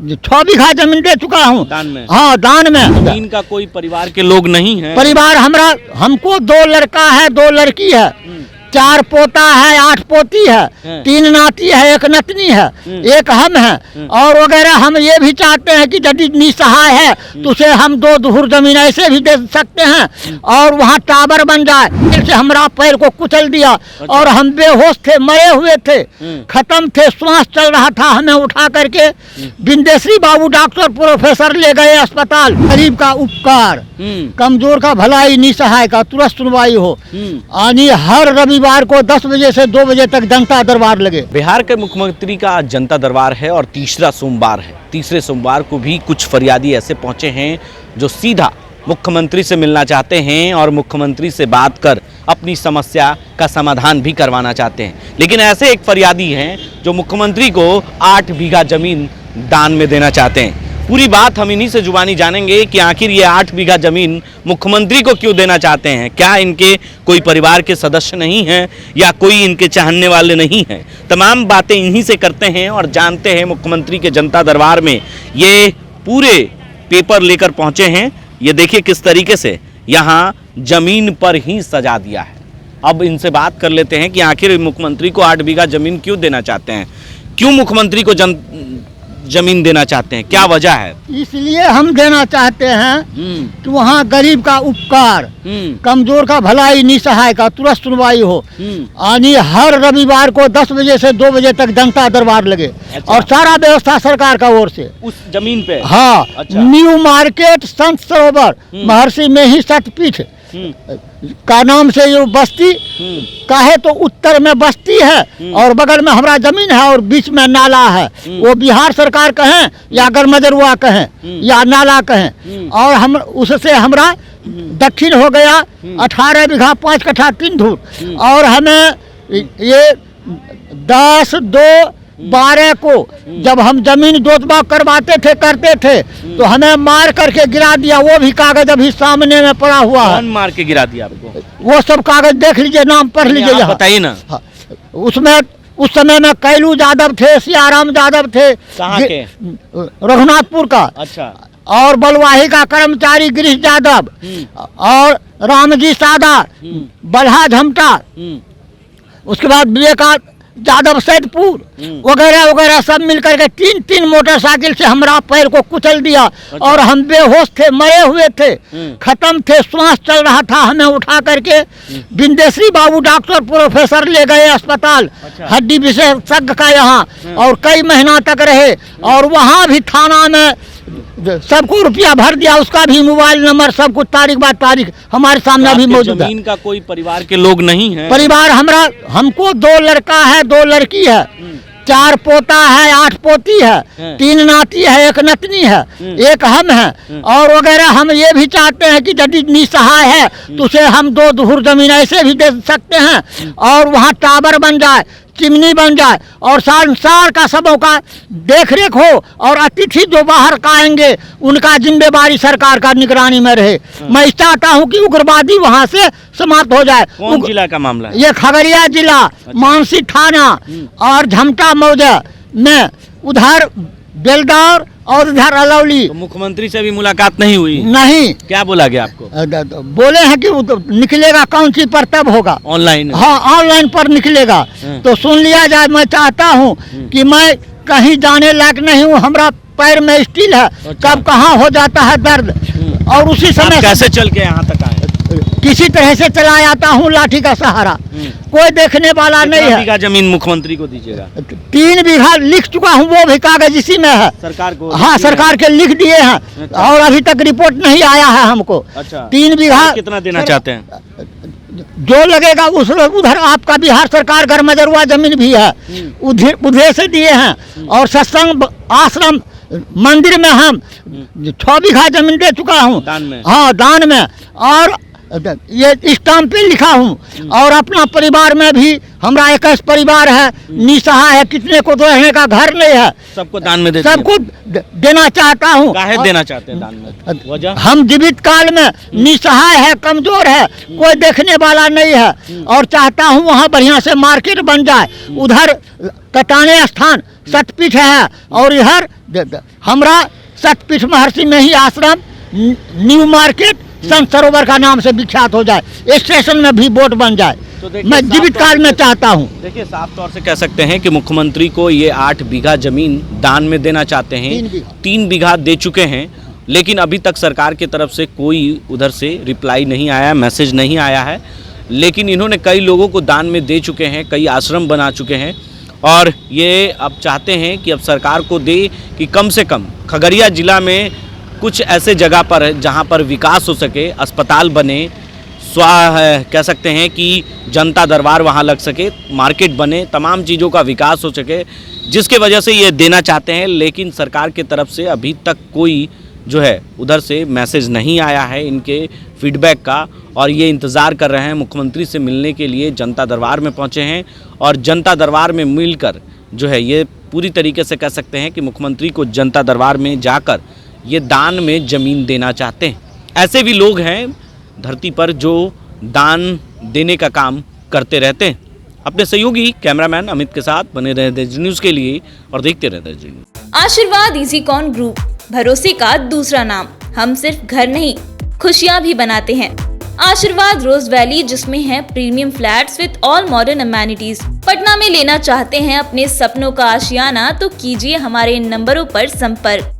6 बीघा जमीन दे चुका हूँ दान में। हाँ, दान में। जमीन का कोई परिवार के लोग नहीं है? परिवार हमको 2 लड़का है, 2 लड़की है, 4 पोता है, 8 पोती है, 3 नाती है, 1 नतनी है, 1 हम है और वगैरह। हम ये भी चाहते हैं कि यदि निसहाय है तो उसे हम 2 धुर जमीन ऐसे भी दे सकते हैं और वहाँ टावर बन जाए। फिर से हमारा पैर को कुचल दिया और हम बेहोश थे, मरे हुए थे, खत्म थे, श्वास चल रहा था। हमें उठा करके बिंदेश्वरी बाबू डॉक्टर प्रोफेसर ले गए अस्पताल। गरीब का उपकार, कमजोर का भलाई, निसहाय का तुरंत सुनवाई हो। यानी हर रविवार को 10 बजे से 2 बजे तक जनता दरबार लगे। बिहार के मुख्यमंत्री का आज जनता दरबार है और तीसरा सोमवार है। तीसरे सोमवार को भी कुछ फरियादी ऐसे पहुंचे हैं जो सीधा मुख्यमंत्री से मिलना चाहते हैं और मुख्यमंत्री से बात कर अपनी समस्या का समाधान भी करवाना चाहते हैं। लेकिन ऐसे एक फरियादी हैं जो मुख्यमंत्री को 8 बीघा जमीन दान में देना चाहते हैं। पूरी बात हम इन्हीं से जुबानी जानेंगे कि आखिर ये 8 बीघा जमीन मुख्यमंत्री को क्यों देना चाहते हैं। क्या इनके कोई परिवार के सदस्य नहीं हैं या कोई इनके चाहने वाले नहीं हैं। तमाम बातें इन्हीं से करते हैं और जानते हैं। मुख्यमंत्री के जनता दरबार में ये पूरे पेपर लेकर पहुंचे हैं। ये देखिए किस तरीके से यहाँ जमीन पर ही सजा दिया है। अब इनसे बात कर लेते हैं कि आखिर मुख्यमंत्री को 8 बीघा जमीन क्यों देना चाहते हैं, क्यों मुख्यमंत्री को जमीन देना चाहते हैं, क्या वजह है? इसलिए हम देना चाहते हैं कि वहाँ गरीब का उपकार, कमजोर का भलाई, निसहाय का तुरंत सुनवाई हो। यानी हर रविवार को 10 बजे से 2 बजे तक जनता दरबार लगे। अच्छा। और सारा व्यवस्था सरकार का ओर से उस जमीन पे? हाँ। अच्छा। न्यू मार्केट संत सरोवर महर्षि में ही शक्तिपीठ का नाम से ये बस्ती काहे तो उत्तर में बस्ती है और बगल में हमारा जमीन है और बीच में नाला है। वो बिहार सरकार कहें या गरमजरुआ कहें या नाला कहें। और हम उससे हमारा दक्षिण हो गया 18 बीघा 5 कट्ठा 3 धूर। और हमें ये 10/2/12 को जब हम जमीन जोतवा करवाते थे करते थे तो हमें मार करके गिरा दिया। वो भी कागज अभी सामने में पड़ा हुआ है। कौन मार के गिरा दिया आपको? वो सब कागज देख लीजिए, नाम पढ़ लीजिए यहाँ। बताइए ना। हाँ, उसमें उस समय में कैलू यादव थे, सियाराम यादव थे। कहाँ के? रघुनाथपुर का। अच्छा। और बलवाही का कर्मचारी गिरीश यादव और रामजी सादा, बल्हा झमटा, उसके बाद विवेका यादव सैदपुर वगैरह वगैरह सब मिलकर के 3-3 मोटरसाइकिल से हमारा पैर को कुचल दिया। अच्छा। और हम बेहोश थे, मरे हुए थे, खत्म थे, श्वास चल रहा था। हमें उठा करके बिंदेश्वरी बाबू डॉक्टर प्रोफेसर ले गए अस्पताल। अच्छा। हड्डी विशेषज्ञ का यहाँ और कई महीना तक रहे। और वहाँ भी थाना में सबको रुपया भर दिया, उसका भी मोबाइल नंबर सब कुछ तारीख बाद तारीख हमारे सामने भी मौजूद है। जमीन का कोई परिवार के लोग नहीं है? परिवार हमको 2 लड़का है, 2 लड़की है, 4 पोता है, 8 पोती है, 3 नाती है, 1 नतनी है, 1 हम है और वगैरह। हम ये भी चाहते हैं कि यदि निसहाय है तो उसे हम 2 धुर जमीन ऐसे भी दे सकते हैं और वहाँ टावर बन जाए, चिमनी बन जाए और संसार का सबों का देख रेख हो और अतिथि जो बाहर का आएंगे उनका जिम्मेदारी सरकार का निगरानी में रहे। मैं चाहता हूं कि उग्रवादी वहां से समाप्त हो जाए। कौन जिला का मामला है? ये खगड़िया जिला। अच्छा। मानसी थाना और झमटा मौजा में उधर बेलदौर और इधर अलौली। तो मुख्यमंत्री से भी मुलाकात नहीं हुई? नहीं। क्या बोला गया आपको? बोले हैं कि निकलेगा कौन सी पर तब होगा, ऑनलाइन। हाँ, ऑनलाइन पर निकलेगा तो सुन लिया जाए। मैं चाहता हूँ कि मैं कहीं जाने लायक नहीं हूँ, हमारा पैर में स्टील है। अच्छा। कब कहाँ हो जाता है दर्द और उसी समय कैसे चल के यहाँ तक आए? किसी तरह से चला आता हूँ, लाठी का सहारा, कोई देखने वाला नहीं है। 3 बीघा जमीन मुख्यमंत्री को दीजिएगा? 3 बीघा लिख चुका हूँ, वो भी कागज इसी में है सरकार को। हाँ, सरकार के लिख दिए हैं। अच्छा। और अभी तक रिपोर्ट नहीं आया है हमको। अच्छा। 3 बीघा कितना देना चाहते हैं? जो लगेगा उधर आपका बिहार सरकार गरमजरुआ जमीन भी है, उधर से दिए हैं। और सत्संग आश्रम मंदिर में हम 6 बीघा जमीन दे चुका हूँ दान में। हाँ, दान में। और ये स्टाम्प पे लिखा हूँ। और अपना परिवार में भी हमारा 21 परिवार है, निसहाय है, कितने को रहने का घर नहीं है, सबको दान में देते हैं। सबको देना चाहता हूँ। काहे देना चाहते हैं दान में? वजह? हम जीवित काल में निसहाय है, कमजोर है, कोई देखने वाला नहीं है, और चाहता हूँ वहाँ बढ़िया से मार्केट बन जाए। उधर कटाने स्थान शक्तिपीठ है, और इधर हमारा शक्तिपीठ महर्षि में ही आश्रम न्यू मार्केट संत सरोवर का नाम से विख्यात हो जाए, स्टेशन में भी बोर्ड बन जाए। तो देखिए, मैं जीवित काल में चाहता हूँ। देखिए, साफ तौर से कह सकते हैं कि मुख्यमंत्री को ये 8 बीघा जमीन दान में देना चाहते हैं। 3 बीघा दे चुके हैं, लेकिन अभी तक सरकार की तरफ से कोई उधर से रिप्लाई नहीं आया, मैसेज नहीं आया है। लेकिन इन्होंने कई लोगों को दान में दे चुके हैं, कई आश्रम बना चुके हैं, और ये अब चाहते हैं कि अब सरकार को दे कि कम से कम खगड़िया जिला में कुछ ऐसे जगह पर जहाँ पर विकास हो सके, अस्पताल बने, कह सकते हैं कि जनता दरबार वहाँ लग सके, मार्केट बने, तमाम चीज़ों का विकास हो सके, जिसके वजह से ये देना चाहते हैं। लेकिन सरकार की तरफ से अभी तक कोई जो है उधर से मैसेज नहीं आया है इनके फीडबैक का, और ये इंतज़ार कर रहे हैं मुख्यमंत्री से मिलने के लिए। जनता दरबार में पहुँचे हैं, और जनता दरबार में मिलकर जो है ये पूरी तरीके से कह सकते हैं कि मुख्यमंत्री को जनता दरबार में जाकर ये दान में ज़मीन देना चाहते हैं। ऐसे भी लोग हैं धरती पर जो दान देने का काम करते रहते हैं। अपने सहयोगी कैमरामैन अमित के साथ बने रहे देश न्यूज़ के लिए और देखते रहते हैं न्यूज़। आशीर्वाद इजीकॉन ग्रुप, भरोसे का दूसरा नाम। हम सिर्फ घर नहीं, खुशियाँ भी बनाते हैं। आशीर्वाद रोज वैली, जिसमें है premium flats with all modern amenities. Patna में लेना चाहते हैं अपने सपनों का आशियाना, तो कीजिए हमारे इन नंबरों पर संपर्क।